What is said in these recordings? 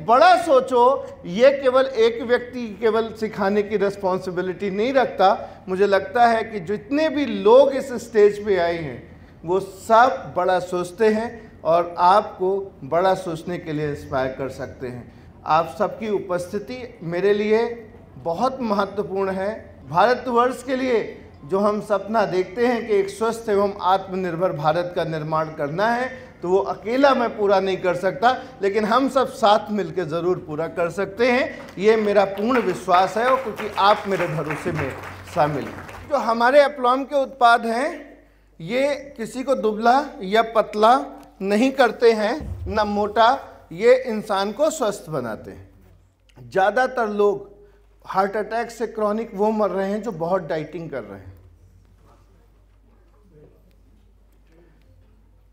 बड़ा सोचो, ये केवल एक व्यक्ति केवल सिखाने की रिस्पॉन्सिबिलिटी नहीं रखता। मुझे लगता है कि जितने भी लोग इस स्टेज पे आए हैं वो सब बड़ा सोचते हैं और आपको बड़ा सोचने के लिए इंस्पायर कर सकते हैं। आप सबकी उपस्थिति मेरे लिए बहुत महत्वपूर्ण है। भारतवर्ष के लिए जो हम सपना देखते हैं कि एक स्वस्थ एवं आत्मनिर्भर भारत का निर्माण करना है, तो वो अकेला मैं पूरा नहीं कर सकता, लेकिन हम सब साथ मिलकर ज़रूर पूरा कर सकते हैं। ये मेरा पूर्ण विश्वास है, और क्योंकि आप मेरे भरोसे में शामिल हैं। जो हमारे एप्लॉम के उत्पाद हैं, ये किसी को दुबला या पतला नहीं करते हैं, न मोटा। ये इंसान को स्वस्थ बनाते हैं। ज़्यादातर लोग हार्ट अटैक से क्रॉनिक वो मर रहे हैं जो बहुत डाइटिंग कर रहे हैं।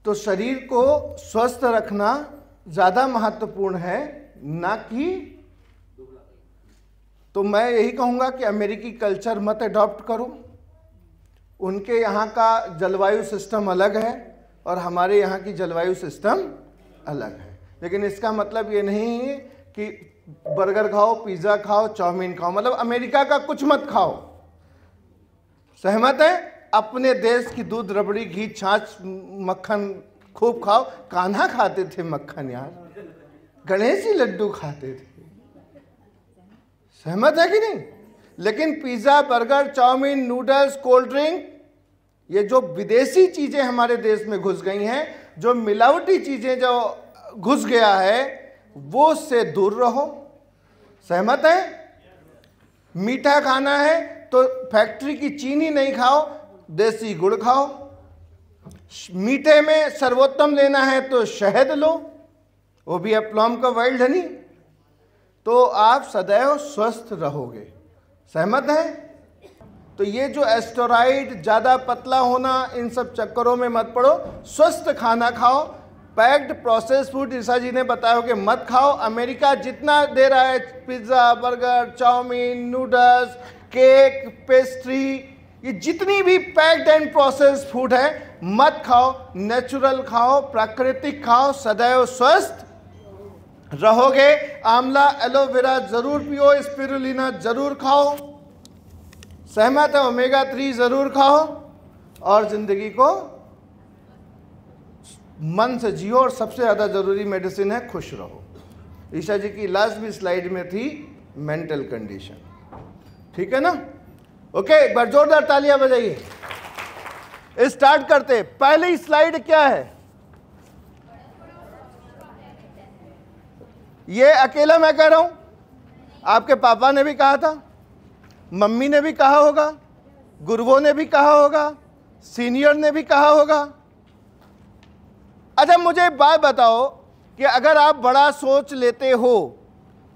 तो शरीर को स्वस्थ रखना ज़्यादा महत्वपूर्ण है, ना कि। तो मैं यही कहूँगा कि अमेरिकी कल्चर मत अडॉप्ट करो। उनके यहाँ का जलवायु सिस्टम अलग है और हमारे यहाँ की जलवायु सिस्टम अलग है। लेकिन इसका मतलब ये नहीं है कि बर्गर खाओ, पिज़्ज़ा खाओ, चाउमीन खाओ, मतलब अमेरिका का कुछ मत खाओ। सहमत है? अपने देश की दूध, रबड़ी, घी, छाछ, मक्खन खूब खाओ। कान्हा खाते थे मक्खन यार, गणेश जी लड्डू खाते थे। सहमत है कि नहीं? लेकिन pizza, burger, chowmein, noodles, cold drink, ये जो विदेशी चीज़ें हमारे देश में घुस गई हैं, जो मिलावटी चीज़ें जो घुस गया है, वो से दूर रहो। सहमत है? मीठा खाना है तो फैक्ट्री की चीनी नहीं खाओ, देसी गुड़ खाओ। मीठे में सर्वोत्तम लेना है तो शहद लो, वो भी एप्लॉम का वाइल्ड हनी। तो आप सदैव स्वस्थ रहोगे। सहमत है? तो ये जो एस्टेरॉइड, ज़्यादा पतला होना, इन सब चक्करों में मत पड़ो। स्वस्थ खाना खाओ। पैक्ड प्रोसेस फूड ईसा जी ने बताया हो कि मत खाओ। अमेरिका जितना दे रहा है, pizza, burger, chowmein, noodles, cake, pastry, ये जितनी भी पैक्ड एंड प्रोसेस फूड है, मत खाओ। नेचुरल खाओ, प्राकृतिक खाओ, सदैव स्वस्थ रहोगे। आंवला, एलोवेरा जरूर पियो, स्पिरुलिना जरूर खाओ। सहमत है? ओमेगा 3 जरूर खाओ और जिंदगी को मन से जियो। और सबसे ज़्यादा जरूरी मेडिसिन है खुश रहो। ईशा जी की लास्ट भी स्लाइड में थी मेंटल कंडीशन। ठीक है ना? ओके, एक बार जोरदार तालियां बजाइए। स्टार्ट करते। पहली स्लाइड क्या है? ये अकेला मैं कह रहा हूं, आपके पापा ने भी कहा था, मम्मी ने भी कहा होगा, गुरुओं ने भी कहा होगा, सीनियर ने भी कहा होगा। अच्छा, मुझे एक बात बताओ कि अगर आप बड़ा सोच लेते हो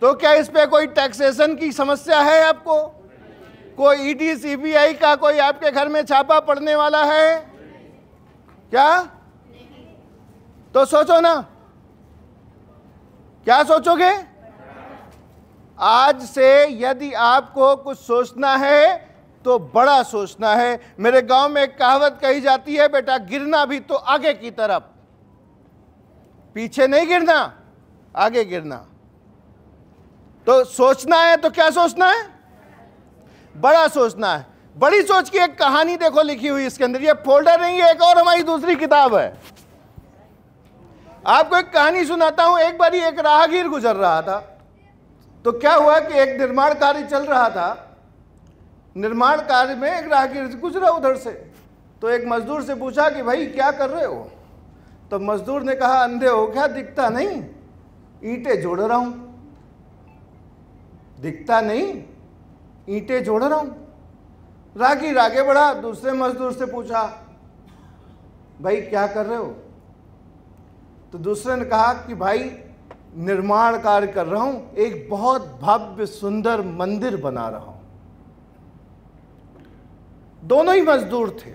तो क्या इस पे कोई टैक्सेशन की समस्या है आपको? कोई ईडी, सीबीआई का कोई आपके घर में छापा पड़ने वाला है क्या? तो सोचो ना, क्या सोचोगे? आज से यदि आपको कुछ सोचना है तो बड़ा सोचना है। मेरे गांव में एक कहावत कही जाती है, बेटा गिरना भी तो आगे की तरफ, पीछे नहीं गिरना, आगे गिरना। तो सोचना है तो क्या सोचना है? बड़ा सोचना है। बड़ी सोच की एक कहानी देखो लिखी हुई इसके अंदर। ये फोल्डर नहीं है, एक और हमारी दूसरी किताब है। आपको एक कहानी सुनाता हूं। एक बार एक राहगीर गुजर रहा था। तो क्या हुआ कि एक निर्माण कार्य चल रहा था। निर्माण कार्य में एक राहगीर गुजरा उधर से। तो एक मजदूर से पूछा कि भाई क्या कर रहे हो? तो मजदूर ने कहा, अंधे हो क्या, दिखता नहीं? ईंटें जोड़ रहा हूं। दिखता नहीं, ईंटें जोड़ रहा हूं। राहगीर आगे बढ़ा, दूसरे मजदूर से पूछा, भाई क्या कर रहे हो? तो दूसरे ने कहा कि भाई निर्माण कार्य कर रहा हूं, एक बहुत भव्य सुंदर मंदिर बना रहा हूं। दोनों ही मजदूर थे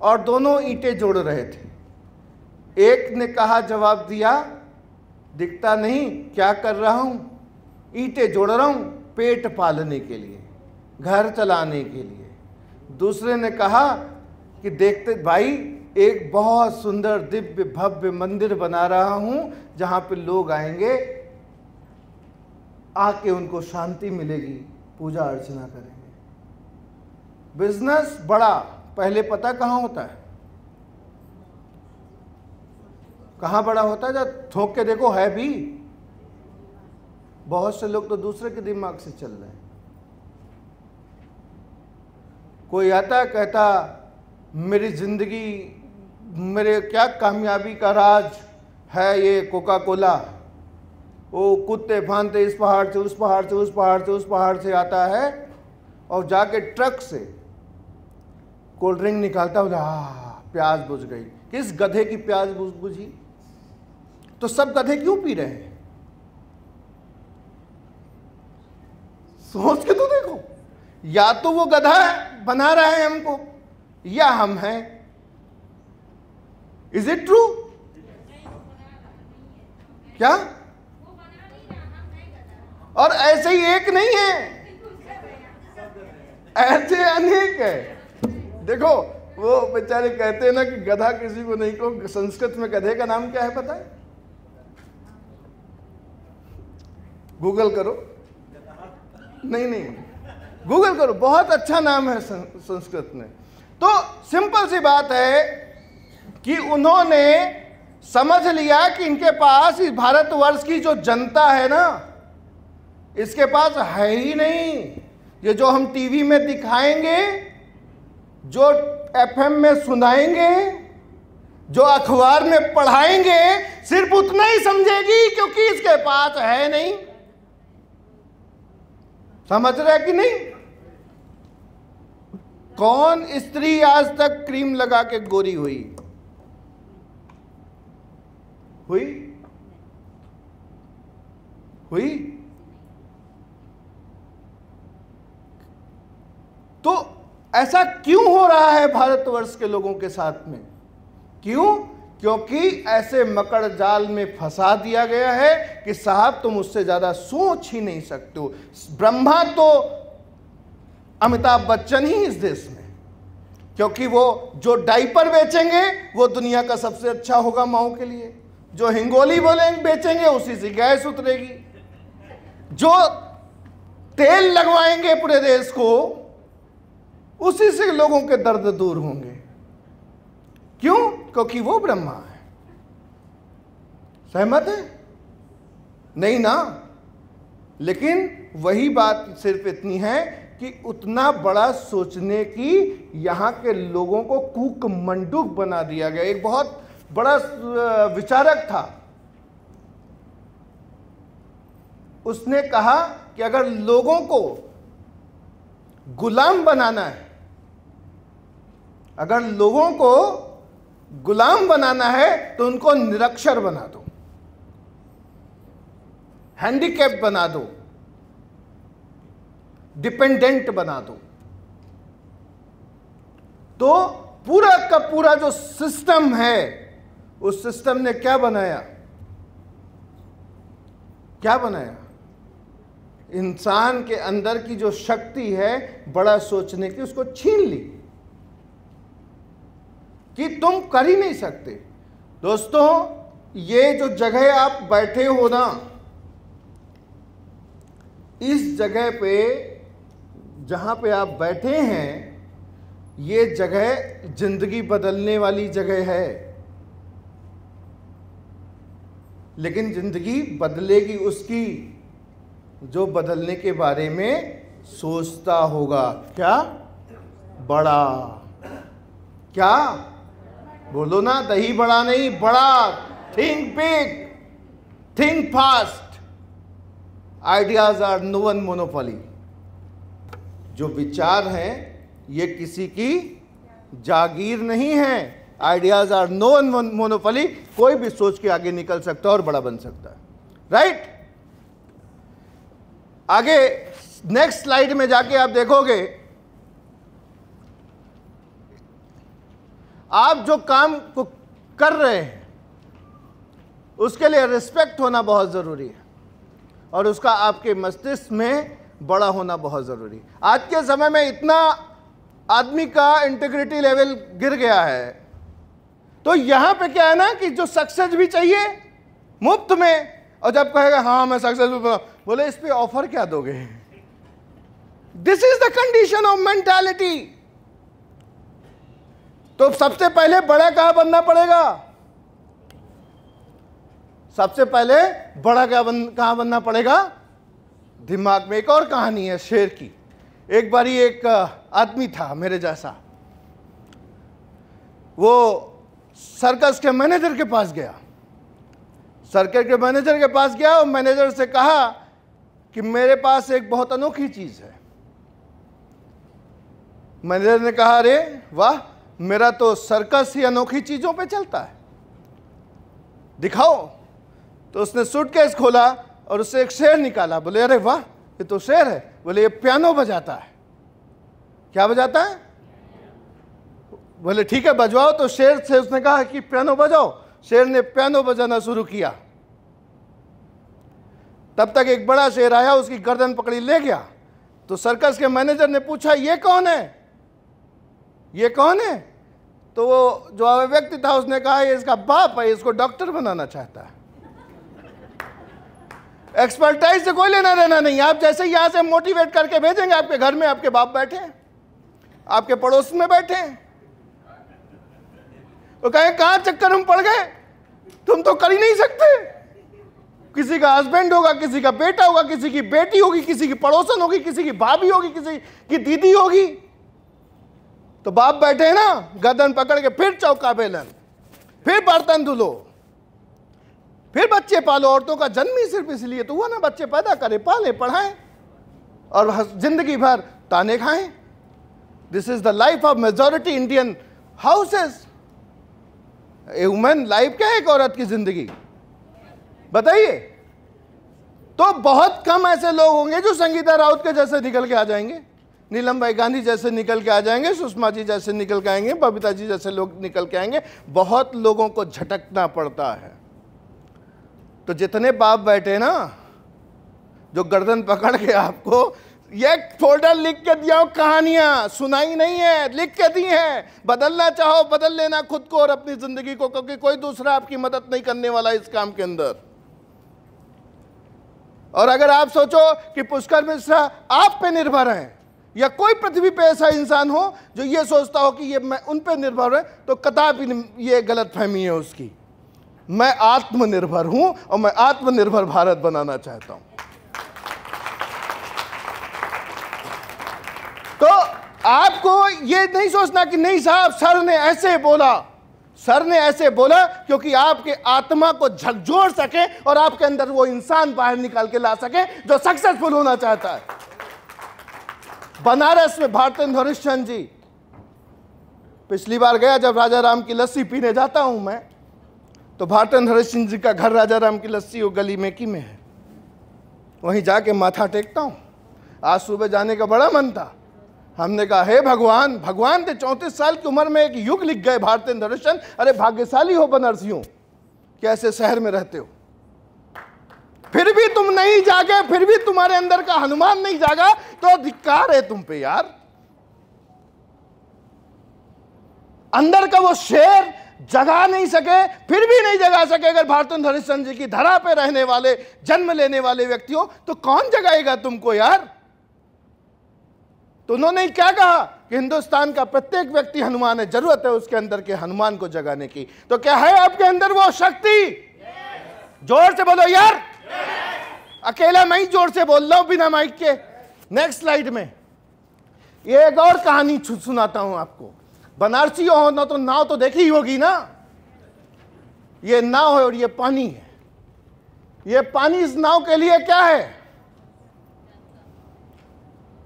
और दोनों ईंटें जोड़ रहे थे। एक ने कहा, जवाब दिया, दिखता नहीं, क्या कर रहा हूं? ईंटें जोड़ रहा हूं पेट पालने के लिए, घर चलाने के लिए। दूसरे ने कहा कि देखते भाई एक बहुत सुंदर दिव्य भव्य मंदिर बना रहा हूं जहां पे लोग आएंगे, आके उनको शांति मिलेगी, पूजा अर्चना करेंगे। बिजनेस बड़ा पहले पता कहां होता है? कहां बड़ा होता है? जब थोक के देखो है भी। बहुत से लोग तो दूसरे के दिमाग से चल रहे हैं। कोई आता कहता मेरी जिंदगी, मेरे क्या कामयाबी का राज है ये कोका कोला। वो कुत्ते फांते इस पहाड़ से उस पहाड़ से उस पहाड़ से उस पहाड़ से आता है और जाके ट्रक से कोल्ड ड्रिंक निकालता बोला प्यास बुझ गई। किस गधे की प्यास बुझी? तो सब गधे क्यों पी रहे हैं? सोच के तो देखो, या तो वो गधा बना रहा है हमको या हम हैं। Is it true? क्या? और ऐसे ही एक नहीं है, ऐसे अनेक है। देखो वो बेचारे कहते हैं ना कि गधा किसी को नहीं को, संस्कृत में गधे का नाम क्या है पता है? गूगल करो। नहीं, गूगल करो, बहुत अच्छा नाम है संस्कृत में। तो सिंपल सी बात है कि उन्होंने समझ लिया कि इनके पास इस भारतवर्ष की जो जनता है ना, इसके पास है ही नहीं। ये जो हम टीवी में दिखाएंगे, जो एफएम में सुनाएंगे, जो अखबार में पढ़ाएंगे, सिर्फ उतना ही समझेगी क्योंकि इसके पास है नहीं। समझ रहे कि नहीं? कौन स्त्री आज तक क्रीम लगा के गोरी हुई? तो ऐसा क्यों हो रहा है भारतवर्ष के लोगों के साथ में? क्यों? क्योंकि ऐसे मकड़ जाल में फंसा दिया गया है कि साहब तुम उससे ज्यादा सोच ही नहीं सकते हो। ब्रह्मा तो अमिताभ बच्चन ही इस देश में, क्योंकि वो जो डाइपर बेचेंगे वो दुनिया का सबसे अच्छा होगा माओ के लिए। जो हिंगोली बोलेंगे बेचेंगे उसी से गैस उतरेगी। जो तेल लगवाएंगे पूरे देश को उसी से लोगों के दर्द दूर होंगे। क्यों? क्योंकि वो ब्रह्मा है। सहमत है? नहीं ना? लेकिन वही बात सिर्फ इतनी है कि उतना बड़ा सोचने की यहां के लोगों को कूक मंडूक बना दिया गया। एक बहुत बड़ा विचारक था, उसने कहा कि अगर लोगों को गुलाम बनाना है, अगर लोगों को गुलाम बनाना है तो उनको निरक्षर बना दो, हैंडीकैप बना दो, डिपेंडेंट बना दो। तो पूरा का पूरा जो सिस्टम है, उस सिस्टम ने क्या बनाया? क्या बनाया? इंसान के अंदर की जो शक्ति है बड़ा सोचने की, उसको छीन ली कि तुम कर ही नहीं सकते। दोस्तों, ये जो जगह आप बैठे हो ना, इस जगह पे जहां पे आप बैठे हैं, ये जगह जिंदगी बदलने वाली जगह है। लेकिन जिंदगी बदलेगी उसकी जो बदलने के बारे में सोचता होगा। क्या? बड़ा। क्या? बोलो ना, दही बड़ा नहीं, बड़ा। Think big, think fast. Ideas are no one monopoly. जो विचार हैं ये किसी की जागीर नहीं है। Ideas are no one monopoly. कोई भी सोच के आगे निकल सकता है और बड़ा बन सकता है। राइट? आगे नेक्स्ट स्लाइड में जाके आप देखोगे, आप जो काम को कर रहे हैं उसके लिए रिस्पेक्ट होना बहुत जरूरी है और उसका आपके मस्तिष्क में बड़ा होना बहुत जरूरी है। आज के समय में इतना आदमी का इंटीग्रिटी लेवल गिर गया है तो यहां पे क्या है ना कि जो सक्सेस भी चाहिए मुफ्त में, और जब कहेगा हाँ मैं सक्सेसफुल बना, बोले इस पे ऑफर क्या दोगे? This is the condition of mentality. तो सबसे पहले बड़ा कहां बनना पड़ेगा? सबसे पहले बड़ा कहां बनना पड़ेगा? दिमाग में। एक और कहानी है शेर की। एक बारी एक आदमी था मेरे जैसा, वो सर्कस के मैनेजर के पास गया। सर्कस के मैनेजर के पास गया और मैनेजर से कहा कि मेरे पास एक बहुत अनोखी चीज है। मैनेजर ने कहा अरे वाह, मेरा तो सर्कस ही अनोखी चीजों पे चलता है, दिखाओ। तो उसने सूटकेस खोला और उससे एक शेर निकाला। बोले अरे वाह, ये तो शेर है। बोले ये पियानो बजाता है। क्या बजाता है? बोले ठीक है बजवाओ। तो शेर से उसने कहा कि पियानो बजाओ। शेर ने पियानो बजाना शुरू किया। तब तक एक बड़ा शेर आया, उसकी गर्दन पकड़ी ले गया। तो सर्कस के मैनेजर ने पूछा ये कौन है, ये कौन है? तो वो जो व्यक्ति था उसने कहा ये इसका बाप है, इसको डॉक्टर बनाना चाहता है। एक्सपर्टाइज से कोई लेना देना नहीं। आप जैसे यहां से मोटिवेट करके भेजेंगे, आपके घर में आपके बाप बैठे हैं, आपके पड़ोस में बैठे हैं, तो कहे कहां चक्कर में पड़ गए, तुम तो कर ही नहीं सकते। किसी का हस्बैंड होगा, किसी का बेटा होगा, किसी की बेटी होगी, किसी की पड़ोसन होगी, किसी की भाभी होगी, किसी की दीदी होगी। तो बाप बैठे हैं ना, गर्दन पकड़ के फिर चौका बेलन, फिर बर्तन धुलो, फिर बच्चे पालो। औरतों का जन्म ही सिर्फ इसलिए तो हुआ ना, बच्चे पैदा करें, पाले, पढ़ाएं और जिंदगी भर ताने खाएं। This is the life of majority Indian houses. Human life क्या है एक औरत की जिंदगी, बताइए। तो बहुत कम ऐसे लोग होंगे जो संगीता राउत के जैसे निकल के आ जाएंगे, नीलम भाई गांधी जैसे निकल के आ जाएंगे, सुषमा जी जैसे निकल के आएंगे, बबीता जी जैसे लोग निकल के आएंगे। बहुत लोगों को झटकना पड़ता है। तो जितने बाप बैठे ना, जो गर्दन पकड़ के आपको ये फोल्डर लिख के दिया, कहानियां सुनाई नहीं है, लिख के दी है। बदलना चाहो बदल लेना खुद को और अपनी जिंदगी को, क्योंकि कोई दूसरा आपकी मदद नहीं करने वाला इस काम के अंदर। और अगर आप सोचो कि पुष्कर मिश्रा आप पे निर्भर हैं, या कोई पृथ्वी पे ऐसा इंसान हो जो ये सोचता हो कि ये मैं उन पे निर्भर है, तो कदापि ये गलतफहमी है उसकी। मैं आत्मनिर्भर हूं और मैं आत्मनिर्भर भारत बनाना चाहता हूं। तो आपको ये नहीं सोचना कि नहीं साहब सर ने ऐसे बोला, सर ने ऐसे बोला क्योंकि आपके आत्मा को झकझोर सके और आपके अंदर वो इंसान बाहर निकाल के ला सके जो सक्सेसफुल होना चाहता है। बनारस में भारतेंदु हरिश्चंद्र जी, पिछली बार गया जब राजा राम की लस्सी पीने जाता हूं मैं, तो भारतेंदु हरिश्चंद्र जी का घर राजा राम की लस्सी वो गली मेकी में है, वहीं जाके माथा टेकता हूं। आज सुबह जाने का बड़ा मन था। हमने कहा हे भगवान, भगवान थे 34 साल की उम्र में एक युग लिख गए भारतेंदु हरिश्चंद्र। अरे भाग्यशाली हो बनारसियों, कैसे शहर में रहते हो, फिर भी तुम नहीं जागे, फिर भी तुम्हारे अंदर का हनुमान नहीं जागा, तो धिक्कार है तुम पे यार। अंदर का वो शेर जगा नहीं सके, फिर भी नहीं जगा सके अगर भारतेंदु हरिश्चंद्र जी की धरा पे रहने वाले, जन्म लेने वाले व्यक्ति हो, तो कौन जगाएगा तुमको यार। तो उन्होंने क्या कहा कि हिंदुस्तान का प्रत्येक व्यक्ति हनुमान है, जरूरत है उसके अंदर के हनुमान को जगाने की। तो क्या है आपके अंदर वो शक्ति? जोर से बोलो यार। अकेला मैं ही जोर से बोल रहा हूं बिना माइक के। नेक्स्ट स्लाइड में ये एक और कहानी सुनाता हूं आपको। बनारसी हो ना तो नाव तो देखी होगी ना, ये नाव है और ये पानी है। ये पानी इस नाव के लिए क्या है,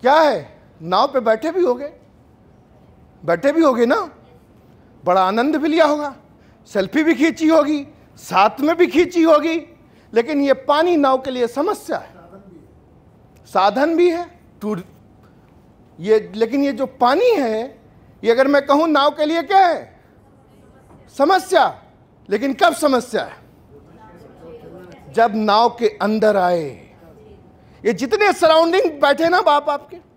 क्या है? नाव पे बैठे भी होगे, बैठे भी होगे ना, बड़ा आनंद भी लिया होगा, सेल्फी भी खींची होगी, साथ में भी खींची होगी। लेकिन ये पानी नाव के लिए समस्या है, साधन भी है टूर ये। लेकिन ये जो पानी है, ये अगर मैं कहूं नाव के लिए क्या है, समस्या। लेकिन कब समस्या है? जब नाव के अंदर आए। ये जितने सराउंडिंग बैठे ना बाप आपके,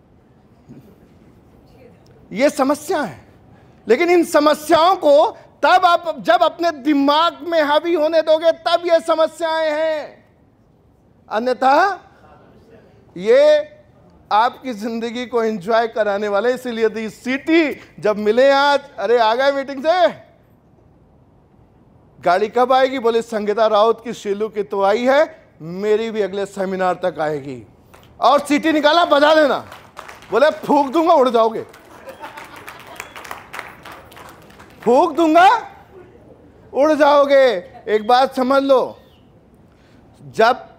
ये समस्या है। लेकिन इन समस्याओं को तब आप जब अपने दिमाग में हावी होने दोगे तब ये समस्याएं हैं, अन्यथा ये आपकी जिंदगी को एंजॉय कराने वाले। इसीलिए दी सीटी जब मिले आज, अरे आ गए मीटिंग से, गाड़ी कब आएगी? बोले संगीता राउत की, शीलू की तो आई है, मेरी भी अगले सेमिनार तक आएगी। और सीटी निकाला, बजा देना। बोले फूंक दूंगा उड़ जाओगे, फूंक दूंगा उड़ जाओगे। एक बात समझ लो, जब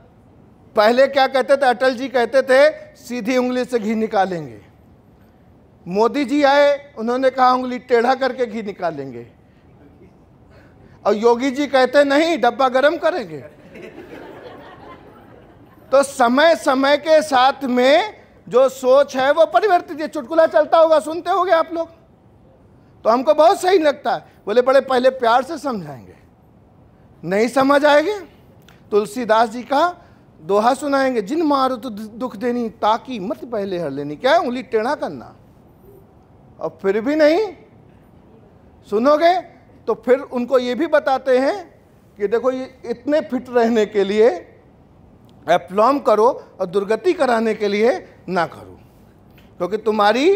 पहले क्या कहते थे, अटल जी कहते थे सीधी उंगली से घी निकालेंगे। मोदी जी आए, उन्होंने कहा उंगली टेढ़ा करके घी निकालेंगे। और योगी जी कहते नहीं, डब्बा गरम करेंगे। तो समय समय के साथ में जो सोच है वो परिवर्तित है। चुटकुला चलता होगा, सुनते होंगे आप लोग, तो हमको बहुत सही लगता है। बोले बड़े पहले प्यार से समझाएंगे, नहीं समझ आएंगे तुलसीदास जी का दोहा सुनाएंगे, जिन मारो तो दुख देनी, ताकि मत पहले हर लेनी। क्या है? उंगली टेढ़ा करना। और फिर भी नहीं सुनोगे तो फिर उनको ये भी बताते हैं कि देखो ये इतने फिट रहने के लिए एप्लॉम करो और दुर्गति कराने के लिए ना करो, क्योंकि तुम्हारी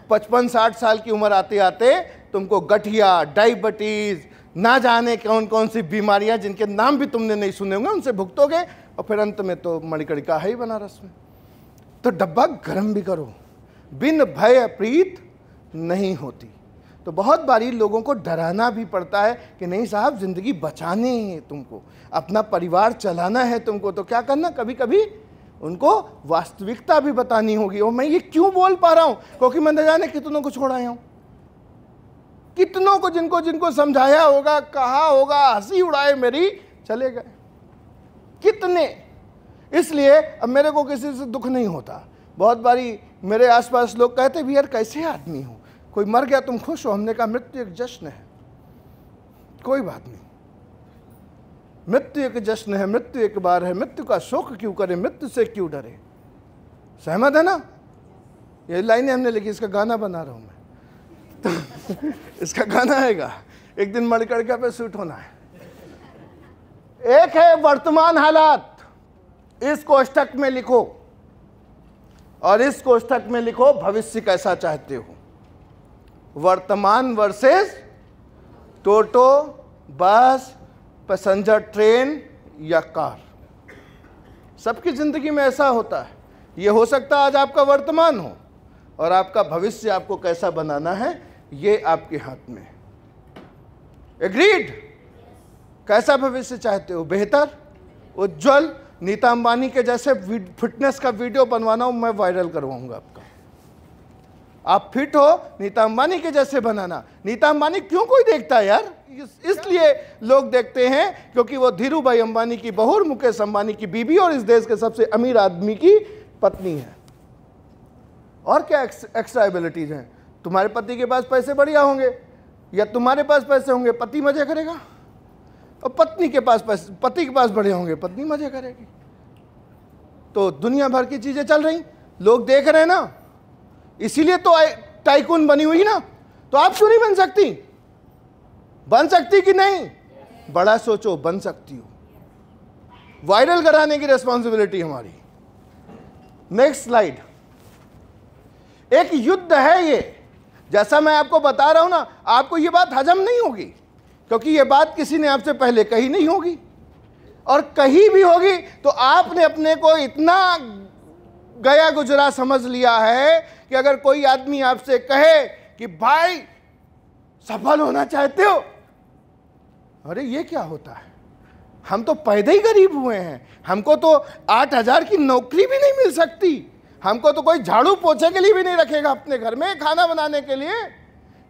55-60 साल की उम्र आते आते तुमको गठिया, डायबिटीज, ना जाने कौन कौन सी बीमारियां जिनके नाम भी तुमने नहीं सुने होंगे, उनसे भुगतोगे। और फिर अंत में तो मणिकर्णिका है ही बनारस में। तो डब्बा गर्म भी करो, बिन भय प्रीत नहीं होती। तो बहुत बारी लोगों को डराना भी पड़ता है कि नहीं साहब, जिंदगी बचानी है तुमको, अपना परिवार चलाना है तुमको, तो क्या करना, कभी कभी उनको वास्तविकता भी बतानी होगी। और मैं ये क्यों बोल पा रहा हूं, क्योंकि मैं न जाने कितनों को छोड़ाया हूं, कितनों को जिनको जिनको समझाया होगा, कहा होगा, हंसी उड़ाए मेरी, चले गए कितने। इसलिए अब मेरे को किसी से दुख नहीं होता। बहुत बारी मेरे आसपास लोग कहते भी यार कैसे आदमी हो, कोई मर गया तुम खुश हो। हमने कहा मृत्यु एक जश्न है, कोई बात नहीं, मृत्यु एक जश्न है, मृत्यु एक बार है, मृत्यु का शोक क्यों करे, मृत्यु से क्यों डरे। सहमत है ना? ये लाइनें हमने लिखी, इसका गाना बना रहा हूं मैं तो इसका गाना आएगा एक दिन, मणिकर्णिका पे शूट होना है। एक है वर्तमान हालात, इस कोष्ठक में लिखो, और इस कोष्ठक में लिखो भविष्य कैसा चाहते हो। वर्तमान वर्सेस टोटो, बस, पैसेंजर ट्रेन या कार। सबकी जिंदगी में ऐसा होता है। ये हो सकता है आज आपका वर्तमान हो, और आपका भविष्य आपको कैसा बनाना है ये आपके हाथ में। एग्रीड? कैसा भविष्य चाहते हो? बेहतर, उज्जवल, नीता अंबानी के जैसे फिटनेस का वीडियो बनवाना हो, मैं वायरल करवाऊंगा आपका। आप फिट हो, नीता अंबानी के जैसे बनाना। नीता अंबानी क्यों कोई देखता है यार? इसलिए लोग देखते हैं क्योंकि वो धीरू भाई अंबानी की बहू और मुकेश अंबानी की बीबी और इस देश के सबसे अमीर आदमी की पत्नी है। और क्या एक्स्ट्रा एबिलिटीज हैं? तुम्हारे पति के पास पैसे बढ़िया होंगे या तुम्हारे पास पैसे होंगे, पति मजे करेगा, और पत्नी के पास पैसे, पति के पास बढ़िया होंगे, पत्नी मजे करेगी। तो दुनिया भर की चीजें चल रही, लोग देख रहे हैं ना, इसीलिए तो टाइकून बनी हुई ना। तो आप क्यों नहीं बन सकती? बन सकती कि नहीं? बड़ा सोचो, बन सकती हो। वायरल कराने की रिस्पॉन्सिबिलिटी हमारी। Next slide. एक युद्ध है ये, जैसा मैं आपको बता रहा हूं ना, आपको ये बात हजम नहीं होगी, क्योंकि ये बात किसी ने आपसे पहले कही नहीं होगी, और कही भी होगी तो आपने अपने को इतना गया गुजरा समझ लिया है कि अगर कोई आदमी आपसे कहे कि भाई सफल होना चाहते हो, अरे ये क्या होता है, हम तो पैदा ही गरीब हुए हैं, हमको तो 8,000 की नौकरी भी नहीं मिल सकती, हमको तो कोई झाड़ू पोछे के लिए भी नहीं रखेगा अपने घर में खाना बनाने के लिए,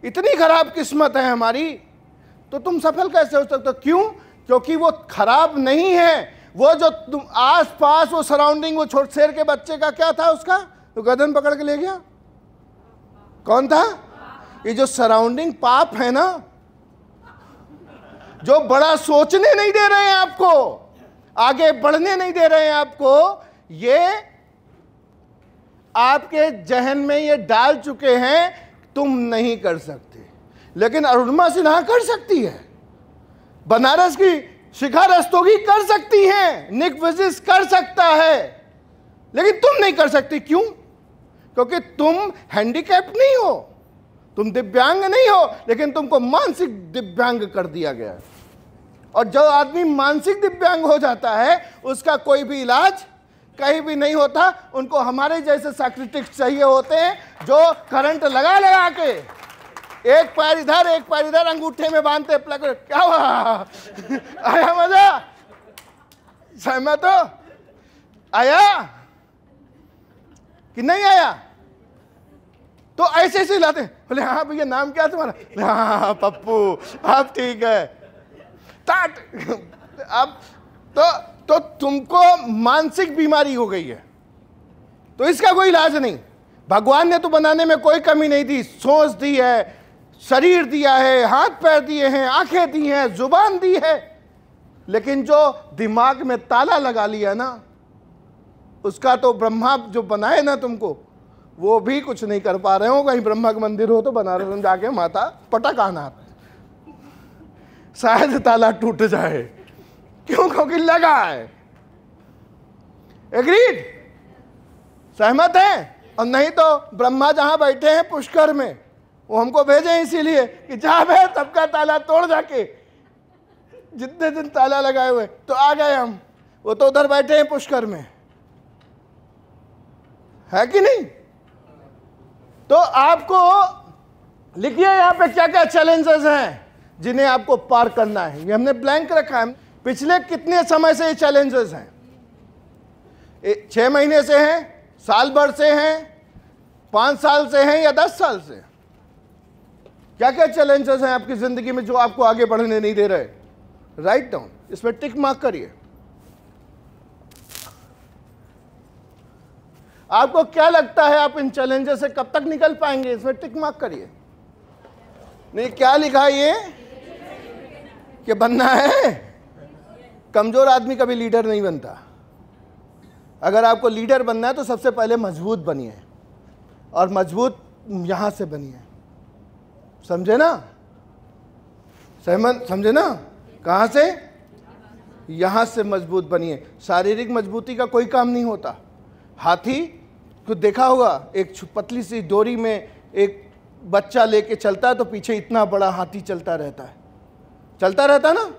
इतनी खराब किस्मत है हमारी, तो तुम सफल कैसे हो सकते हो? क्यों? क्योंकि वो खराब नहीं है, वो जो तुम आस पास वो सराउंडिंग, वो छोटे शेर के बच्चे का क्या था, उसका तो गर्दन पकड़ के ले गया, कौन था? ये जो सराउंडिंग पाप है ना, जो बड़ा सोचने नहीं दे रहे हैं आपको, आगे बढ़ने नहीं दे रहे हैं आपको, ये आपके जहन में ये डाल चुके हैं तुम नहीं कर सकते। लेकिन अरुणिमा सिन्हा कर सकती है, बनारस की शिखा रस्तोगी कर सकती हैं, निक विजिस कर सकता है, लेकिन तुम नहीं कर सकती। क्यों? क्योंकि तुम हैंडीकैप नहीं हो, तुम दिव्यांग नहीं हो, लेकिन तुमको मानसिक दिव्यांग कर दिया गया है। और जो आदमी मानसिक दिव्यांग हो जाता है उसका कोई भी इलाज कहीं भी नहीं होता। उनको हमारे जैसे साइकियाट्रिस्ट चाहिए होते हैं जो करंट लगा लगा के एक पैर इधर अंगूठे में बांधते प्लग। क्या हुआ? आया मजा? सहमत हो? आया कि नहीं आया? तो ऐसे ऐसे लाते बोले हाँ भैया नाम क्या तुम्हारा? हाँ पप्पू, आप ठीक है। ताट अब तो तुमको मानसिक बीमारी हो गई है, तो इसका कोई इलाज नहीं। भगवान ने तो बनाने में कोई कमी नहीं दी, सोच दी है, शरीर दिया है, हाथ पैर दिए हैं, आंखें दी हैं, जुबान दी है, लेकिन जो दिमाग में ताला लगा लिया ना, उसका तो ब्रह्मा जो बनाए ना तुमको, वो भी कुछ नहीं कर पा रहे हो। कहीं ब्रह्मा का मंदिर हो तो बनारस में जाके माता पटक आना, शायद ताला टूट जाए। क्यों? क्योंकि लगा है। एग्रीड? सहमत है? और नहीं तो ब्रह्मा जहां बैठे हैं पुष्कर में, वो हमको भेजे इसीलिए कि जा बे सबका ताला तोड़ जाके, जितने दिन ताला लगाए हुए तो आ गए हम, वो तो उधर बैठे हैं पुष्कर में, है कि नहीं? तो आपको लिखिए यहाँ पे क्या क्या चैलेंजेस हैं जिन्हें आपको पार करना है। ये हमने ब्लैंक रखा है। पिछले कितने समय से ये चैलेंजेस हैं? 6 महीने से हैं, साल भर से हैं, 5 साल से हैं या 10 साल से? क्या क्या चैलेंजेस हैं आपकी जिंदगी में जो आपको आगे बढ़ने नहीं दे रहे? राइट डाउन, इसमें टिक मार्क करिए। आपको क्या लगता है आप इन चैलेंजेस से कब तक निकल पाएंगे? इसमें टिक मार्क करिए। नहीं, क्या लिखा है ये कि बनना है? कमजोर आदमी कभी लीडर नहीं बनता। अगर आपको लीडर बनना है तो सबसे पहले मजबूत बनिए, और मजबूत यहां से बनिए। समझे ना? सहमत? समझे ना? कहां से? यहां से मजबूत बनिए। शारीरिक मजबूती का कोई काम नहीं होता। हाथी को देखा होगा, एक पतली सी डोरी में एक बच्चा लेके चलता है तो पीछे इतना बड़ा हाथी चलता रहता है, चलता रहता ना।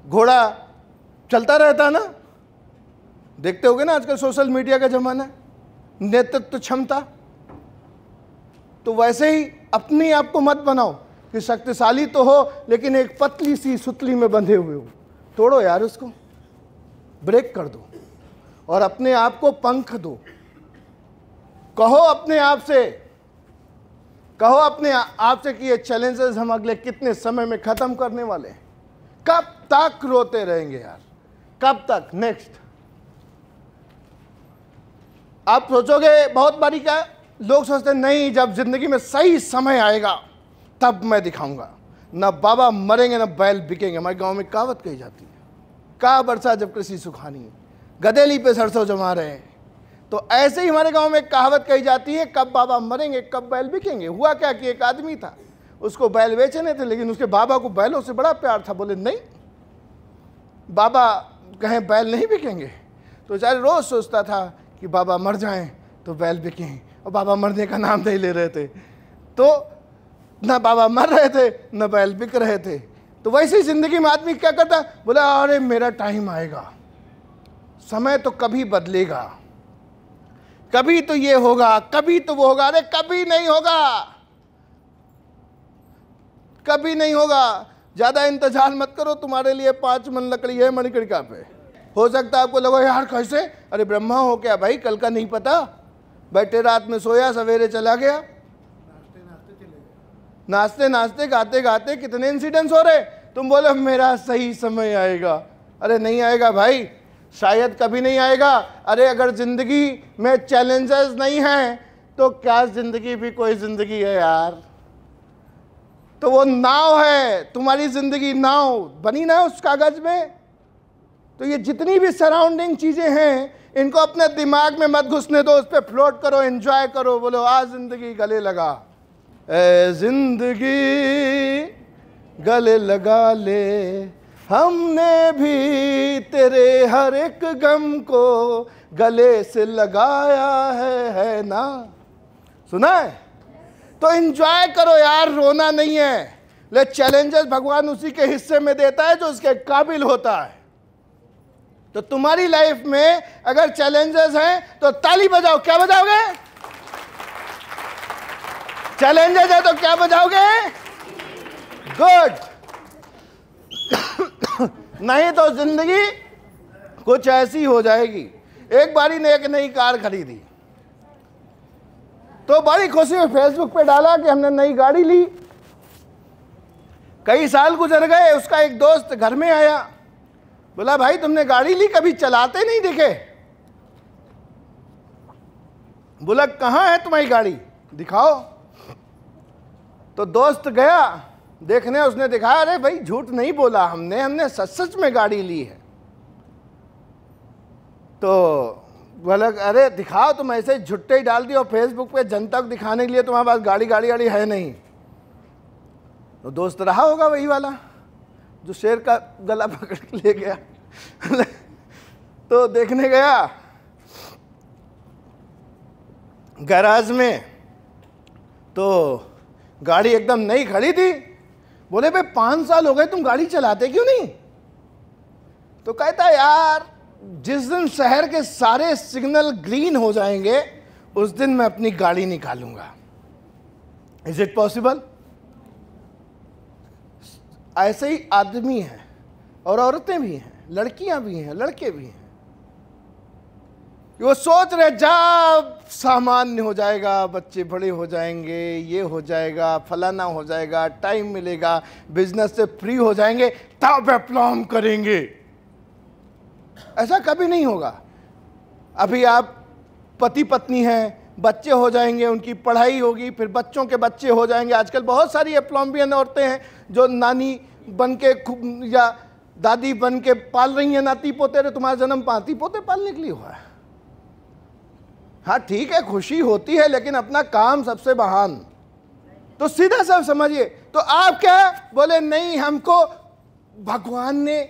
घोड़ा चलता रहता ना। देखते होगे ना आजकल सोशल मीडिया का जमाना है, नेतृत्व क्षमता। तो वैसे ही अपने आप को मत बनाओ कि शक्तिशाली तो हो लेकिन एक पतली सी सुतली में बंधे हुए हो। तोड़ो यार उसको, ब्रेक कर दो और अपने आप को पंख दो। कहो अपने आप से, कहो अपने आप से कि ये चैलेंजेस हम अगले कितने समय में खत्म करने वाले हैं। कब तक रोते रहेंगे यार? कब तक? नेक्स्ट आप सोचोगे बहुत बारी, क्या लोग सोचते हैं नहीं, जब जिंदगी में सही समय आएगा तब मैं दिखाऊंगा। ना बाबा मरेंगे ना बैल बिकेंगे। हमारे गांव में कहावत कही जाती है, का बरसा जब कृषि सुखानी, गदेली पे सरसों जमा रहे हैं। तो ऐसे ही हमारे गांव में एक कहावत कही जाती है, कब बाबा मरेंगे कब बैल बिकेंगे। हुआ क्या कि एक आदमी था, उसको बैल बेचने थे, लेकिन उसके बाबा को बैलों से बड़ा प्यार था। बोले नहीं, बाबा कहें बैल नहीं बिकेंगे। तो बेचारे रोज सोचता था कि बाबा मर जाएं तो बैल बिकें, और बाबा मरने का नाम नहीं ले रहे थे। तो ना बाबा मर रहे थे ना बैल बिक रहे थे। तो वैसे ही जिंदगी में आदमी क्या करता, बोला अरे मेरा टाइम आएगा, समय तो कभी बदलेगा, कभी तो ये होगा, कभी तो वो होगा। अरे कभी नहीं होगा, कभी नहीं होगा। ज्यादा इंतजार मत करो, तुम्हारे लिए 5 मन लकड़ी है मणिकर्णिका पे। हो सकता है आपको लगा यार कैसे, अरे ब्रह्मा हो क्या भाई, कल का नहीं पता, बैठे रात में सोया सवेरे चला गया। नाचते नाचते गाते गाते कितने इंसिडेंट्स हो रहे। तुम बोले मेरा सही समय आएगा। अरे नहीं आएगा भाई, शायद कभी नहीं आएगा। अरे अगर जिंदगी में चैलेंजेस नहीं हैं तो क्या जिंदगी भी कोई जिंदगी है यार? तो वो नाव है, तुम्हारी जिंदगी नाव बनी ना उस कागज में। तो ये जितनी भी सराउंडिंग चीजें हैं इनको अपने दिमाग में मत घुसने दो, उस पर फ्लोट करो, एंजॉय करो, बोलो आज जिंदगी गले लगा, ए जिंदगी गले लगा ले, हमने भी तेरे हर एक गम को गले से लगाया है ना। सुना है? तो एंजॉय करो यार, रोना नहीं है। ले चैलेंजेस भगवान उसी के हिस्से में देता है जो उसके काबिल होता है। तो तुम्हारी लाइफ में अगर चैलेंजेस हैं तो ताली बजाओ। क्या बजाओगे? चैलेंजेस है तो क्या बजाओगे? गुड। नहीं तो जिंदगी कुछ ऐसी हो जाएगी। एक बारी ने एक नई कार खरीदी तो बड़ी खुशी में फेसबुक पे डाला कि हमने नई गाड़ी ली। कई साल गुजर गए, उसका एक दोस्त घर में आया, बोला भाई तुमने गाड़ी ली, कभी चलाते नहीं दिखे। बोला कहाँ है तुम्हारी गाड़ी, दिखाओ। तो दोस्त गया देखने, उसने दिखाया, अरे भाई झूठ नहीं बोला, हमने सच सच में गाड़ी ली है। तो बोला अरे दिखाओ, तुम ऐसे झुट्टे ही डाल दियो फेसबुक पे जनता को दिखाने के लिए तुम्हारे पास गाड़ी है नहीं। तो दोस्त रहा होगा वही वाला जो शेर का गला पकड़ के ले गया। तो देखने गया गैराज में, तो गाड़ी एकदम नई खड़ी थी। बोले भाई 5 साल हो गए, तुम गाड़ी चलाते क्यों नहीं? तो कहता यार जिस दिन शहर के सारे सिग्नल ग्रीन हो जाएंगे उस दिन मैं अपनी गाड़ी निकालूंगा। Is it possible? ऐसे ही आदमी हैं और औरतें भी हैं, लड़कियां भी हैं, लड़के भी हैं। वो सोच रहे जब सामान्य हो जाएगा, बच्चे बड़े हो जाएंगे, ये हो जाएगा, फलाना हो जाएगा, टाइम मिलेगा, बिजनेस से फ्री हो जाएंगे, तब अप्लॉम करेंगे। ऐसा कभी नहीं होगा। अभी आप पति पत्नी हैं, बच्चे हो जाएंगे, उनकी पढ़ाई होगी, फिर बच्चों के बच्चे हो जाएंगे। आजकल बहुत सारी अप्लॉम्बियन औरतें हैं जो नानी बन के या दादी बन के पाल रही हैं नाती पोते। रे तुम्हारा जन्म नाती पोते पालने के लिए हुआ है। हाँ ठीक है, खुशी होती है, लेकिन अपना काम सबसे महान। तो सीधा सा समझिए। तो आप क्या बोले, नहीं हमको भगवान ने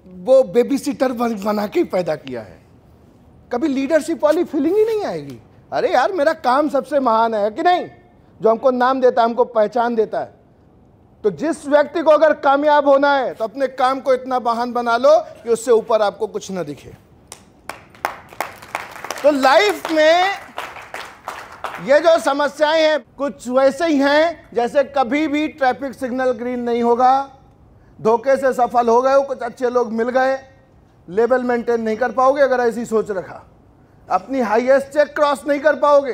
वो बेबी सिटर बना के पैदा किया है। कभी लीडरशिप वाली फीलिंग ही नहीं आएगी। अरे यार मेरा काम सबसे महान है कि नहीं, जो हमको नाम देता है, हमको पहचान देता है। तो जिस व्यक्ति को अगर कामयाब होना है तो अपने काम को इतना महान बना लो कि उससे ऊपर आपको कुछ न दिखे। तो लाइफ में ये जो समस्याएं हैं कुछ वैसे ही हैं जैसे कभी भी ट्रैफिक सिग्नल ग्रीन नहीं होगा, धोखे से सफल हो गए हो, कुछ अच्छे लोग मिल गए, लेवल मेंटेन नहीं कर पाओगे अगर ऐसी सोच रखा। अपनी हाईएस्ट चेक क्रॉस नहीं कर पाओगे,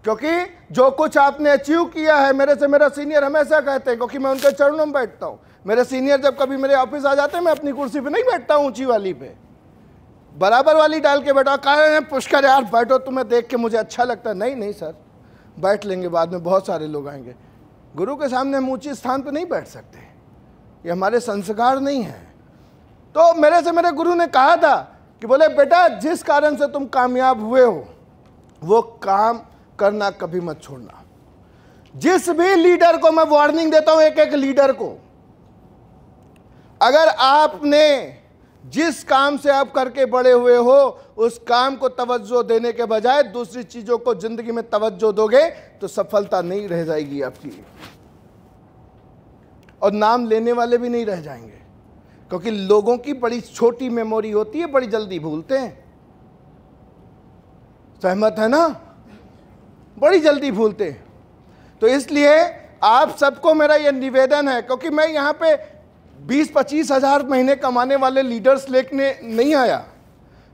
क्योंकि जो कुछ आपने अचीव किया है, मेरे से मेरा सीनियर हमेशा कहते हैं, क्योंकि मैं उनके चरणों में बैठता हूँ। मेरे सीनियर जब कभी मेरे ऑफिस आ जाते हैं, मैं अपनी कुर्सी पे नहीं बैठता हूँ ऊंची वाली पे, बराबर वाली डाल के बैठा। कह रहे हैं पुष्कर यार बैठो, तुम्हें देख के मुझे अच्छा लगता है। नहीं नहीं सर, बैठ लेंगे, बाद में बहुत सारे लोग आएंगे। गुरु के सामने हम ऊंचे स्थान पर नहीं बैठ सकते, ये हमारे संस्कार नहीं है। तो मेरे से मेरे गुरु ने कहा था कि बोले बेटा जिस कारण से तुम कामयाब हुए हो वो काम करना कभी मत छोड़ना। जिस भी लीडर को मैं वार्निंग देता हूं, एक एक लीडर को, अगर आपने जिस काम से आप करके बड़े हुए हो उस काम को तवज्जो देने के बजाय दूसरी चीजों को जिंदगी में तवज्जो दोगे तो सफलता नहीं रह जाएगी आपकी, और नाम लेने वाले भी नहीं रह जाएंगे। क्योंकि लोगों की बड़ी छोटी मेमोरी होती है, बड़ी जल्दी भूलते हैं। सहमत है ना? बड़ी जल्दी भूलते हैं। तो इसलिए आप सबको मेरा यह निवेदन है, क्योंकि मैं यहाँ पे 20-25 हज़ार महीने कमाने वाले लीडर्स लेके नहीं आया।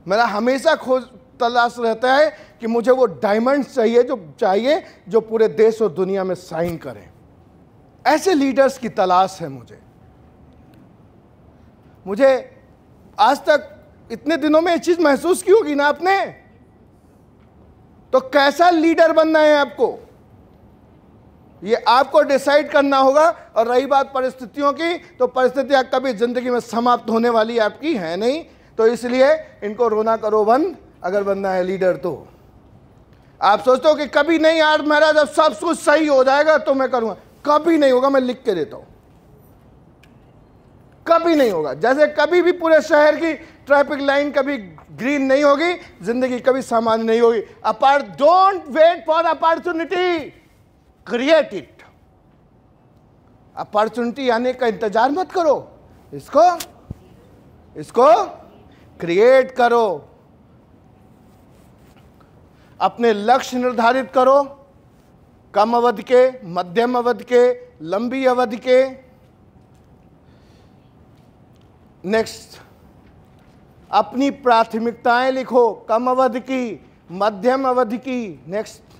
मेरा हमेशा खोज तलाश रहता है कि मुझे वो डायमंड्स चाहिए जो पूरे देश और दुनिया में शाइन करें। ऐसे लीडर्स की तलाश है मुझे आज तक इतने दिनों में ये चीज महसूस की होगी ना आपने। तो कैसा लीडर बनना है आपको, ये आपको डिसाइड करना होगा। और रही बात परिस्थितियों की, तो परिस्थितियां कभी जिंदगी में समाप्त होने वाली आपकी है नहीं। तो इसलिए इनको रोना करो बंद, अगर बनना है लीडर तो। आप सोचते हो कि कभी नहीं यार मेरा जब सब कुछ सही हो जाएगा तो मैं करूंगा, कभी नहीं होगा। मैं लिख के देता हूं, कभी नहीं होगा। जैसे कभी भी पूरे शहर की ट्रैफिक लाइन कभी ग्रीन नहीं होगी, जिंदगी कभी सामान्य नहीं होगी। Don't wait for opportunity, create it. Opportunity आने का इंतजार मत करो, इसको क्रिएट करो। अपने लक्ष्य निर्धारित करो, कम अवधि के, मध्यम अवधि के, लंबी अवधि के। नेक्स्ट, अपनी प्राथमिकताएं लिखो, कम अवधि की, मध्यम अवधि की, नेक्स्ट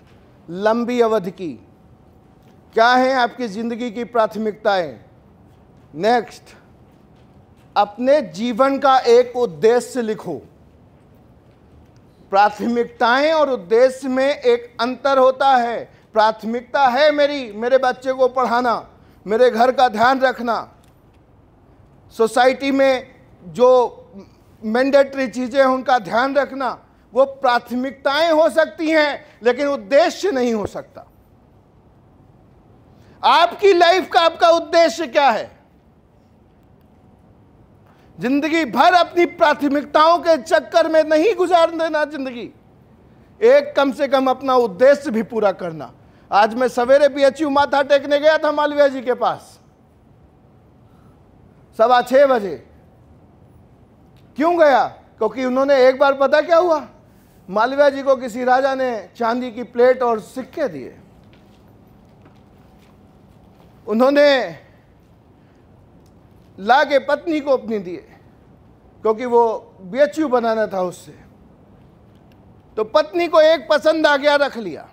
लंबी अवधि की। क्या है आपकी जिंदगी की प्राथमिकताएं? नेक्स्ट, अपने जीवन का एक उद्देश्य लिखो। प्राथमिकताएं और उद्देश्य में एक अंतर होता है। प्राथमिकता है मेरे बच्चे को पढ़ाना, मेरे घर का ध्यान रखना, सोसाइटी में जो मैंडेटरी चीजें हैं उनका ध्यान रखना। वो प्राथमिकताएं हो सकती हैं, लेकिन उद्देश्य नहीं हो सकता। आपकी लाइफ का आपका उद्देश्य क्या है? जिंदगी भर अपनी प्राथमिकताओं के चक्कर में नहीं गुजार देना जिंदगी। एक कम से कम अपना उद्देश्य भी पूरा करना। आज मैं सवेरे बीएचयू माथा टेकने गया था मालवीय जी के पास 6:15 बजे। क्यों गया? क्योंकि उन्होंने एक बार, पता क्या हुआ, मालवीय जी को किसी राजा ने चांदी की प्लेट और सिक्के दिए। उन्होंने ला के पत्नी को अपनी दिए, क्योंकि वो बीएचयू बनाना था उससे। तो पत्नी को एक पसंद आ गया, रख लिया।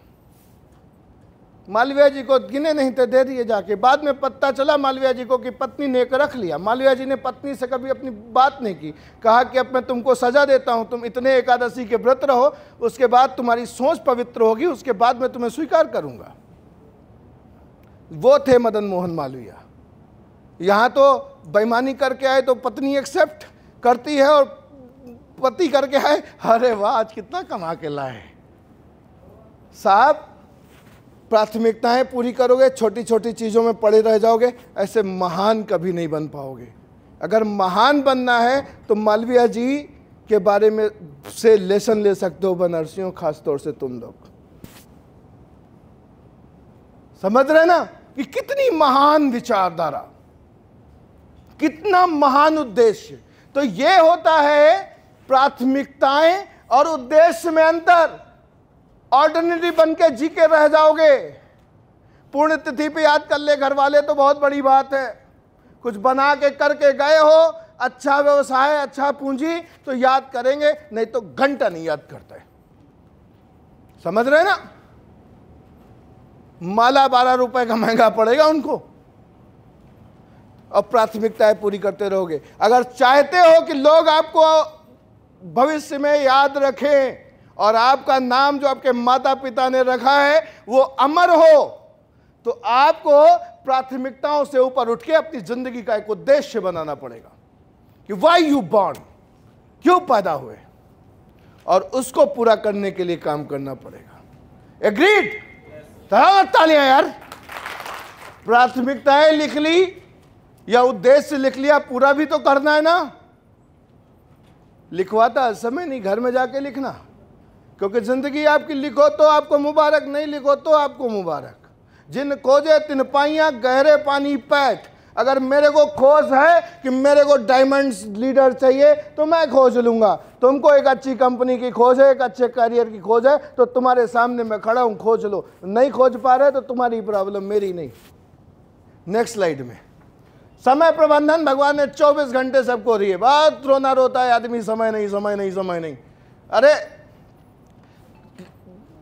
मालवीय जी को गिने नहीं थे, दे दिए जाके। बाद में पता चला मालवीय जी को कि पत्नी ने एक रख लिया। मालवीय जी ने पत्नी से कभी अपनी बात नहीं की। कहा कि अब मैं तुमको सजा देता हूं, तुम इतने एकादशी के व्रत रहो, उसके बाद तुम्हारी सोच पवित्र होगी, उसके बाद मैं तुम्हें स्वीकार करूंगा। वो थे मदन मोहन मालवीय। यहां तो बेईमानी करके आए तो पत्नी एक्सेप्ट करती है, और पति करके आए, अरे वाह आज कितना कमा के लाए। साहब, प्राथमिकताएं पूरी करोगे, छोटी छोटी चीज़ों में पड़े रह जाओगे, ऐसे महान कभी नहीं बन पाओगे। अगर महान बनना है तो मालवीय जी के बारे में से लेसन ले सकते हो बनारसियों, खासतौर से तुम लोग। समझ रहे ना कि कितनी महान विचारधारा, कितना महान उद्देश्य। तो ये होता है प्राथमिकताएं और उद्देश्य में अंतर। ऑर्डिनरी बन के जी के रह जाओगे। पुण्य तिथि पे याद कर ले घर वाले तो बहुत बड़ी बात है। कुछ बना के करके गए हो, अच्छा व्यवसाय, अच्छा पूंजी, तो याद करेंगे, नहीं तो घंटा नहीं याद करते। समझ रहे ना? माला 12 रुपए का महंगा पड़ेगा उनको। और प्राथमिकताएं पूरी करते रहोगे। अगर चाहते हो कि लोग आपको भविष्य में याद रखें और आपका नाम जो आपके माता पिता ने रखा है वो अमर हो, तो आपको प्राथमिकताओं से ऊपर उठ के अपनी जिंदगी का एक उद्देश्य बनाना पड़ेगा कि व्हाई यू बॉर्न, क्यों पैदा हुए, और उसको पूरा करने के लिए काम करना पड़ेगा। एग्रीड? तालियां यार। प्राथमिकताएं लिख ली या उद्देश्य लिख लिया, पूरा भी तो करना है ना। लिखवाता समय नहीं, घर में जाके लिखना, क्योंकि जिंदगी आपकी लिखो तो आपको मुबारक, नहीं लिखो तो आपको मुबारक। जिन खोजे तिन पाइयां गहरे पानी पैठ। अगर मेरे को खोज है कि मेरे को डायमंड्स लीडर चाहिए तो मैं खोज लूंगा। तुमको एक अच्छी कंपनी की खोज है, एक अच्छे करियर की खोज है, तो तुम्हारे सामने मैं खड़ा हूं, खोज लो। नहीं खोज पा रहे तो तुम्हारी प्रॉब्लम, मेरी नहीं। नेक्स्ट स्लाइड में समय प्रबंधन भगवान ने 24 घंटे सबको दिए। बहुत रोना रोता है आदमी, समय नहीं, समय नहीं, समय नहीं। अरे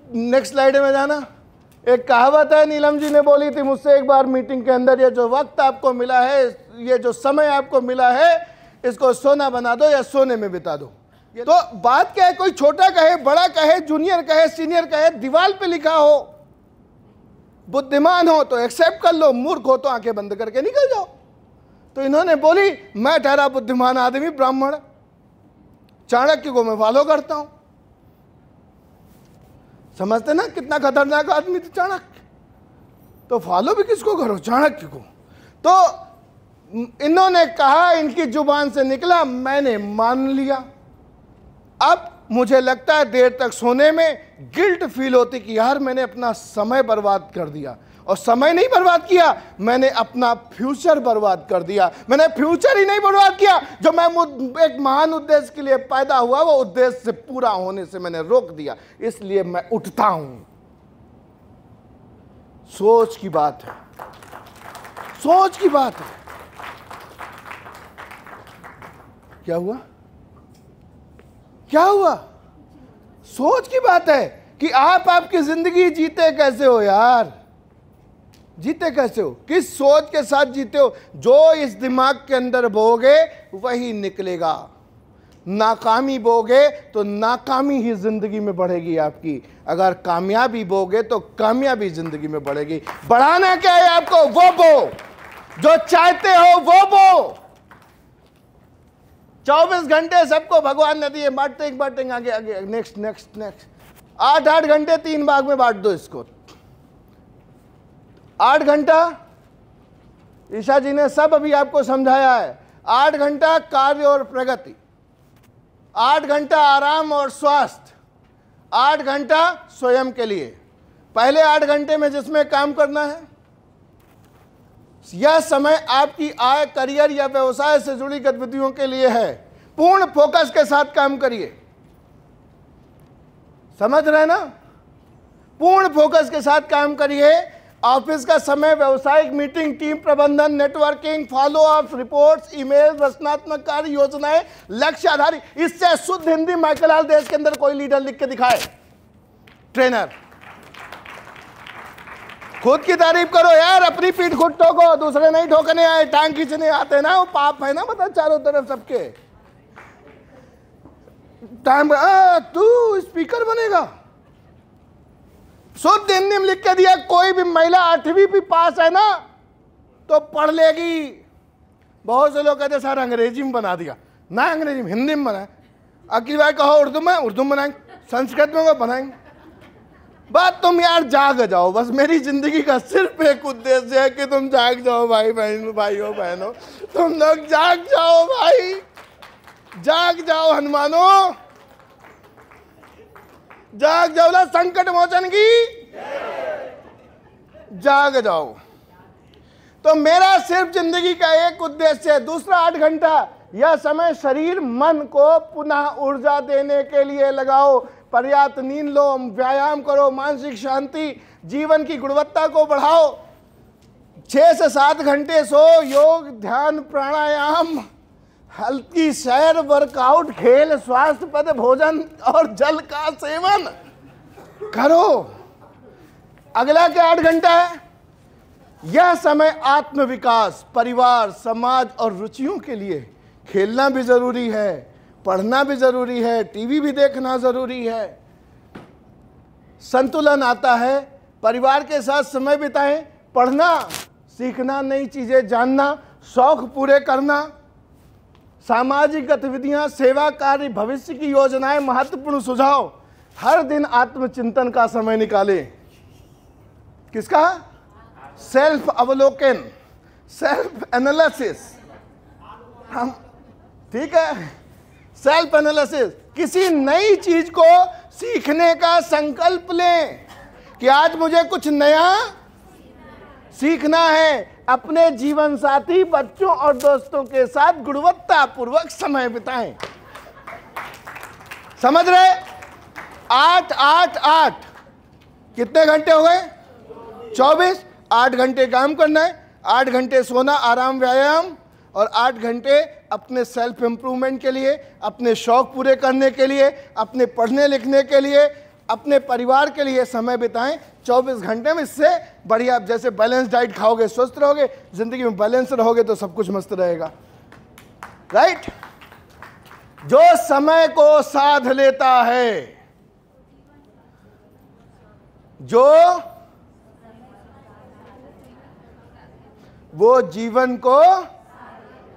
नेक्स्ट स्लाइड में जाना। एक कहावत है, नीलम जी ने बोली थी मुझसे एक बार मीटिंग के अंदर, ये जो वक्त आपको मिला है, ये जो समय आपको मिला है, इसको सोना बना दो या सोने में बिता दो। तो बात क्या है, कोई छोटा कहे, बड़ा कहे, जूनियर कहे, सीनियर कहे, दीवार पे लिखा हो। बुद्धिमान हो तो एक्सेप्ट कर लो, मूर्ख हो तो आंखें बंद करके निकल जाओ। तो इन्होंने बोली, मैं ठहरा बुद्धिमान आदमी, ब्राह्मण, चाणक्य को मैं फॉलो करता हूं। समझते ना कितना खतरनाक आदमी था चाणक्य। तो फॉलो भी किसको करो? चाणक्य को। तो इन्होंने कहा, इनकी जुबान से निकला, मैंने मान लिया। अब मुझे लगता है देर तक सोने में गिल्ट फील होती कि यार मैंने अपना समय बर्बाद कर दिया। और समय नहीं बर्बाद किया, मैंने अपना फ्यूचर बर्बाद कर दिया। मैंने फ्यूचर ही नहीं बर्बाद किया, जो मैं एक महान उद्देश्य के लिए पैदा हुआ वो उद्देश्य से पूरा होने से मैंने रोक दिया। इसलिए मैं उठता हूं। सोच की बात है, सोच की बात है। क्या हुआ? क्या हुआ? सोच की बात है कि आप आपकी जिंदगी जीते कैसे हो यार, जीते कैसे हो, किस सोच के साथ जीते हो। जो इस दिमाग के अंदर बोगे वही निकलेगा। नाकामी बोगे तो नाकामी ही जिंदगी में बढ़ेगी आपकी, अगर कामयाबी बोगे तो कामयाबी जिंदगी में बढ़ेगी। बढ़ाना क्या है आपको? वो बो जो चाहते हो, वो बो। 24 घंटे सबको भगवान ने दिए, बांटेंगे आगे आगे, नेक्स्ट नेक्स्ट नेक्स्ट। 8 घंटे 3 भाग में बांट दो इसको। 8 घंटा ईशा जी ने सब अभी आपको समझाया है। 8 घंटा कार्य और प्रगति, 8 घंटा आराम और स्वास्थ्य, 8 घंटा स्वयं के लिए। पहले 8 घंटे में जिसमें काम करना है, यह समय आपकी आय, करियर या व्यवसाय से जुड़ी गतिविधियों के लिए है। पूर्ण फोकस के साथ काम करिए। समझ रहे ना? पूर्ण फोकस के साथ काम करिए। ऑफिस का समय व्यवसायिक मीटिंग, टीम प्रबंधन, networking, follow up, reports, email, रचनात्मक कार्य योजनाएं, लक्ष्य आधारित। इससे शुद्ध हिंदी माइकल हॉल देश के अंदर कोई लीडर लिख के दिखाए। ट्रेनर खुद की तारीफ करो यार, अपनी पीठ खुद ठोको, दूसरे नहीं ठोकने आए, टांग खींचने आते ना, वो पाप है ना, बता चारों तरफ सबके। टाइम तू स्पीकर बनेगा, शुद्ध हिंदी में लिख के दिया। कोई भी महिला 8वीं भी पास है ना तो पढ़ लेगी। बहुत से लोग कहते सर अंग्रेजी में बना दिया ना, अंग्रेजी में, हिंदी में बनाए। अगली बार कहो उर्दू में बनाएंगे, संस्कृत में बनाएंगे। बात तुम यार जाग जाओ, बस मेरी जिंदगी का सिर्फ एक उद्देश्य है कि तुम जाग जाओ भाई भाइयों बहनों, तुम लोग जाग जाओ भाई, जाग जाओ हनुमानो, जाग जाओ ना संकट मोचन की, जाग जाओ। तो मेरा सिर्फ जिंदगी का एक उद्देश्य है। दूसरा 8 घंटा, यह समय शरीर मन को पुनः ऊर्जा देने के लिए लगाओ। पर्याप्त नींद लो, व्यायाम करो, मानसिक शांति, जीवन की गुणवत्ता को बढ़ाओ। 6 से 7 घंटे सो, योग, ध्यान, प्राणायाम, हल्की सैर, वर्कआउट, खेल, स्वास्थ्य पद भोजन और जल का सेवन करो। अगला क्या 8 घंटा है? यह समय आत्मविकास, परिवार, समाज और रुचियों के लिए। खेलना भी जरूरी है, पढ़ना भी जरूरी है, टीवी भी देखना जरूरी है। संतुलन आता है। परिवार के साथ समय बिताएं, पढ़ना, सीखना, नई चीजें जानना, शौक पूरे करना, सामाजिक गतिविधियां, सेवा कार्य, भविष्य की योजनाएं, महत्वपूर्ण सुझाव। हर दिन आत्मचिंतन का समय निकालें। किसका? सेल्फ अवलोकन, सेल्फ एनालिसिस। हम ठीक है, सेल्फ एनालिसिस। किसी नई चीज को सीखने का संकल्प लें कि आज मुझे कुछ नया सीखना है। अपने जीवन साथी, बच्चों और दोस्तों के साथ गुणवत्ता पूर्वक समय बिताएं। समझ रहे? 8 8 8 कितने घंटे हो गए? 24। 8 घंटे काम करना है, 8 घंटे सोना, आराम, व्यायाम, और 8 घंटे अपने सेल्फ इंप्रूवमेंट के लिए, अपने शौक पूरे करने के लिए, अपने पढ़ने लिखने के लिए, अपने परिवार के लिए समय बिताएं 24 घंटे में। इससे बढ़िया, जैसे बैलेंस डाइट खाओगे स्वस्थ रहोगे, जिंदगी में बैलेंस रहोगे तो सब कुछ मस्त रहेगा। राइट? जो समय को साध लेता है, जो वो जीवन को,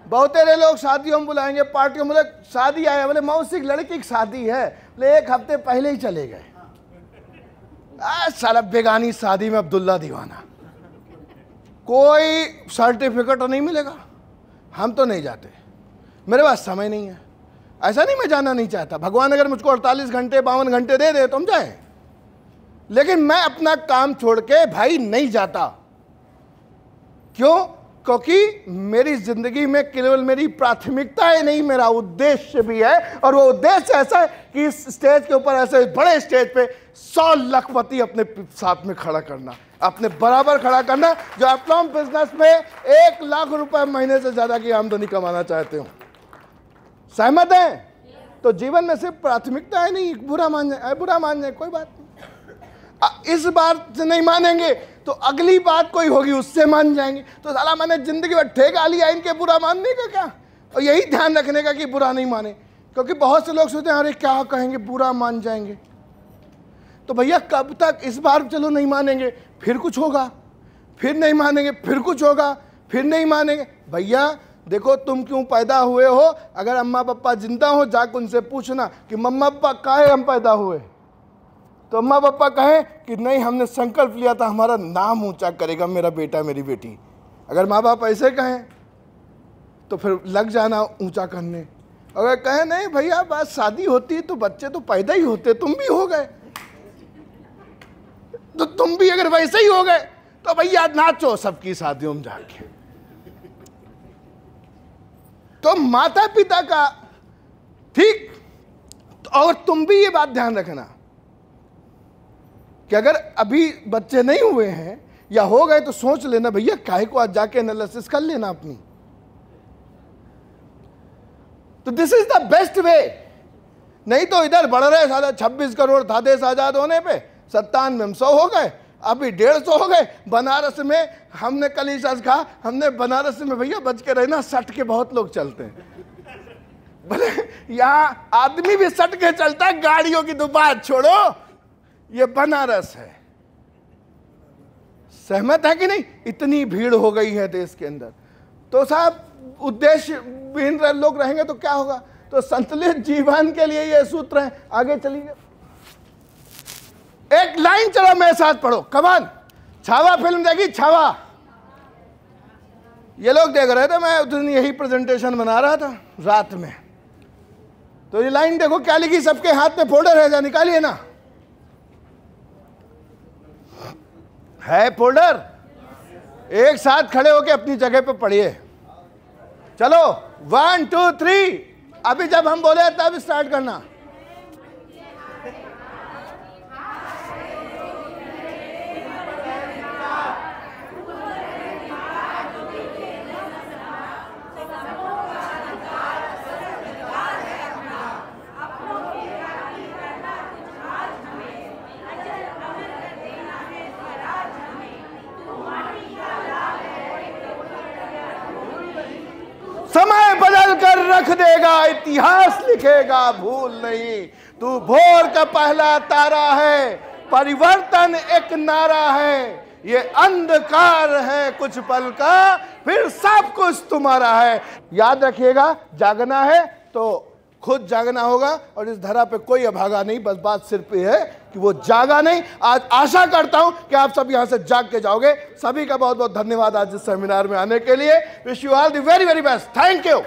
बहुत तेरे लोग शादियों में बुलाएंगे, पार्टियों में, बोले शादी आया, बोले मौसी की लड़की की शादी है, बोले 1 हफ्ते पहले ही चले गए। साला बेगानी शादी में अब्दुल्ला दीवाना, कोई सर्टिफिकेट नहीं मिलेगा, हम तो नहीं जाते, मेरे पास समय नहीं है। ऐसा नहीं मैं जाना नहीं चाहता, भगवान अगर मुझको 48 घंटे 52 घंटे दे दे तो हम जाए, लेकिन मैं अपना काम छोड़ के भाई नहीं जाता। क्यों? क्योंकि मेरी जिंदगी में केवल मेरी प्राथमिकताएं नहीं, मेरा उद्देश्य भी है, और वो उद्देश्य ऐसा है कि इस स्टेज के ऊपर, ऐसे बड़े स्टेज पे 100 लखपति अपने साथ में खड़ा करना, अपने बराबर खड़ा करना, जो अपना बिजनेस में 1 लाख रुपए महीने से ज्यादा की आमदनी कमाना चाहते हो। सहमत हैं? तो जीवन में सिर्फ प्राथमिकताएं नहीं, बुरा मान जाए कोई बात नहीं, इस बात से नहीं मानेंगे तो अगली बात कोई होगी उससे मान जाएंगे। तो साला मैंने जिंदगी भर ठेका लिया इनके बुरा मानने का क्या, और यही ध्यान रखने का कि बुरा नहीं माने, क्योंकि बहुत से लोग सोचते हैं अरे क्या कहेंगे, बुरा मान जाएंगे। तो भैया कब तक? इस बार चलो नहीं मानेंगे, फिर कुछ होगा, फिर नहीं मानेंगे, फिर कुछ होगा, फिर नहीं मानेंगे। भैया देखो, तुम क्यों पैदा हुए हो? अगर अम्मा पापा जिंदा हो, जाकर उनसे पूछना कि मम्मा पापा काहे हम पैदा हुए, तो अम्मा पापा कहें कि नहीं हमने संकल्प लिया था हमारा नाम ऊंचा करेगा मेरा बेटा मेरी बेटी। अगर माँ बाप ऐसे कहें तो फिर लग जाना ऊंचा करने। अगर कहें नहीं भैया बात शादी होती तो बच्चे तो पैदा ही होते, तुम भी हो गए, तो तुम भी अगर वैसे ही हो गए तो भैया नाचो सबकी शादियों में जाके। तो माता पिता का ठीक, और तुम भी ये बात ध्यान रखना कि अगर अभी बच्चे नहीं हुए हैं या हो गए तो सोच लेना भैया काहे को आज जाके एनालिसिस कर लेना अपनी। तो this is the best way. नहीं तो इधर बढ़ रहे साला 26 करोड़ था देश आजाद होने पे, 97 में हम 100 हो गए, अभी 150 हो गए। बनारस में हमने कल ही सच कहा, हमने बनारस में भैया बच के रहना, सट के बहुत लोग चलते हैं, भले यहाँ आदमी भी सट के चलता है, गाड़ियों की तो बात छोड़ो, ये बनारस है। सहमत है कि नहीं? इतनी भीड़ हो गई है देश के अंदर, तो साहब उद्देश्य विहीन लोग रहेंगे तो क्या होगा? तो संतुलित जीवन के लिए ये सूत्र है। आगे चलिए, एक लाइन चलो मेरे साथ पढ़ो, कमान। छावा फिल्म देखी? छावा ये लोग देख रहे थे, मैं उस दिन यही प्रेजेंटेशन बना रहा था रात में। तो ये लाइन देखो क्या लिखी, सबके हाथ में फोल्डर है, जा निकालिए ना, है फोल्डर? एक साथ खड़े होके अपनी जगह पे पढ़िए। चलो 1 2 3, अभी जब हम बोले तब स्टार्ट करना। समय बदल कर रख देगा, इतिहास लिखेगा, भूल नहीं। तू भोर का पहला तारा है, परिवर्तन एक नारा है, ये अंधकार है कुछ पल का, फिर सब कुछ तुम्हारा है। याद रखिएगा, जागना है तो खुद जागना होगा, और इस धरा पे कोई अभागा नहीं। बस बात सिर्फ ये है कि वो जागा नहीं। आज आशा करता हूं कि आप सब यहां से जाग के जाओगे। सभी का बहुत बहुत धन्यवाद आज इस सेमिनार में आने के लिए। Wish you all the very very best. Thank you.